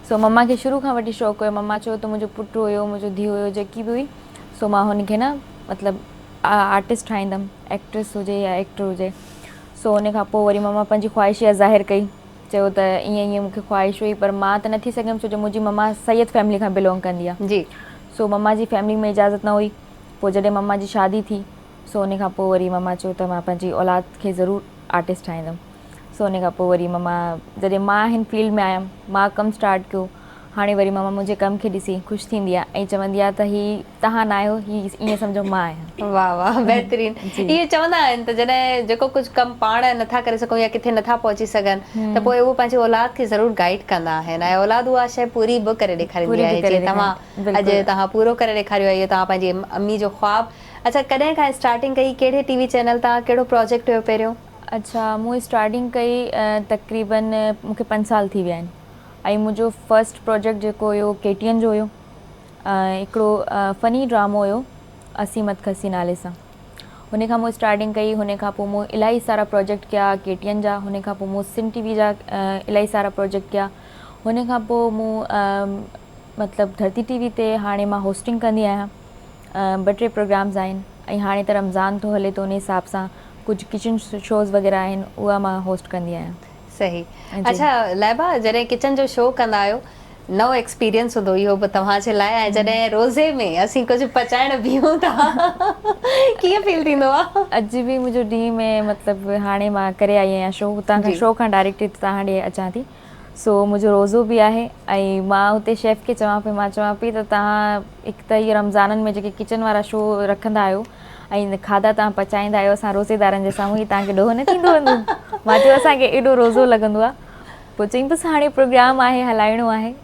सो मम्मा खे शुरू खां वठी शौक़ु हुयो। मम्मा चयो त मुंहिंजो पुटु हुयो, मुंहिंजो धीउ हुयो, जेकी बि हुई, सो मां हुनखे न मतिलबु आर्टिस्ट ठाहींदमि, एक्ट्रेस हुजे या एक्टर हुजे। सो हुन खां पोइ वरी मम्मा पंहिंजी ख़्वाहिश इहा ज़ाहिर कई, चयो त ईअं ईअं मूंखे ख़्वाहिश हुई, पर मां त न थी सघियमि छो जो मुंहिंजी मम्मा सैयद फैमिली खां बिलोंग कंदी आहे। जी। सो मम्मा जी फैमिली में इजाज़त न हुई। पोइ जॾहिं मम्मा जी शादी थी, सो हुन खां पोइ वरी मम्मा चयो त मां पंहिंजी औलाद खे ज़रूरु आर्टिस्ट ठाहींदमि। सो हुन खां पोइ वरी मम्मा, जॾहिं मां हिन फील्ड में आयमि, मां कमु स्टार्ट कयो, हाणे वरी मम्मा मुंहिंजे कम खे ॾिसी ख़ुशि थींदी आहे ऐं चवंदी आहे त हीअ तव्हां न आहियो, हीअ ईअं सम्झो मां आहियां। वाह वाह, बहितरीन। इहे चवंदा आहिनि त जॾहिं जेको कुझु कमु पाण नथा करे सघूं या किथे नथा पहुची सघनि त पोइ उहो पंहिंजे औलाद खे ज़रूरु गाइड कंदा आहिनि ऐं औलाद उहा शइ पूरी बि करे ॾेखारींदी आहे। जीअं तव्हां अॼु तव्हां पूरो करे ॾेखारियो आहे, इहो तव्हां पंहिंजी अम्मी जो ख़्वाबु। अच्छा, कॾहिं खां स्टार्टिंग कई, कहिड़े टीवी चैनल तां, कहिड़ो प्रोजेक्ट हुयो पहिरियों? अच्छा, मूं स्टार्टिंग कई तक़रीबन मूंखे 5 साल थी विया आहिनि ऐं मुंहिंजो फर्स्ट प्रोजेक्ट जेको हुयो KTN जो हुयो। हिकिड़ो फ़नी ड्रामो हुयो असी मत खसी नाले सां। हुन खां मूं स्टार्टिंग कई। हुन खां पोइ मूं इलाही सारा प्रोजेक्ट कया KTN जा। हुन खां पोइ मूं सिन TV जा इलाही सारा प्रोजेक्ट कया। हुन खां पोइ मूं मतिलबु धरती TV ते हाणे मां होस्टिंग कंदी आहियां। 2-3 प्रोग्राम्स आहिनि ऐं हाणे त रमज़ान थो हले त उन हिसाब सां कुझु किचन शोज़ वग़ैरह आहिनि, उहा मां होस्ट कंदी आहियां। सही। अच्छा लैबा, जॾहिं किचन जो शो कंदा आहियो, नओ एक्सपीरियंस हूंदो इहो बि तव्हांजे लाइ, ऐं जॾहिं रोज़े में असीं कुझु पचाइण बीहूं था कीअं फील थींदो आहे? अॼु बि मुंहिंजो ॾींहुं में मतिलबु हाणे मां करे आई आहियां शो, हुतां खां शो खां डायरेक्ट तव्हां ॾे अचां थी। सो मुंहिंजो रोज़ो बि आहे ऐं मां हुते शेफ़ खे चवां पई त तव्हां हिकु त इहे रमज़ाननि में जेके किचन वारा शो रखंदा आहियो ऐं खाधा तव्हां पचाईंदा आहियो असां रोज़ेदारनि जे साम्हूं, ई तव्हांखे ॾोह न थींदो हूंदो? मां चयो असांखे एॾो रोज़ो लॻंदो आहे। पोइ चईं बसि हाणे प्रोग्राम आहे, हलाइणो आहे,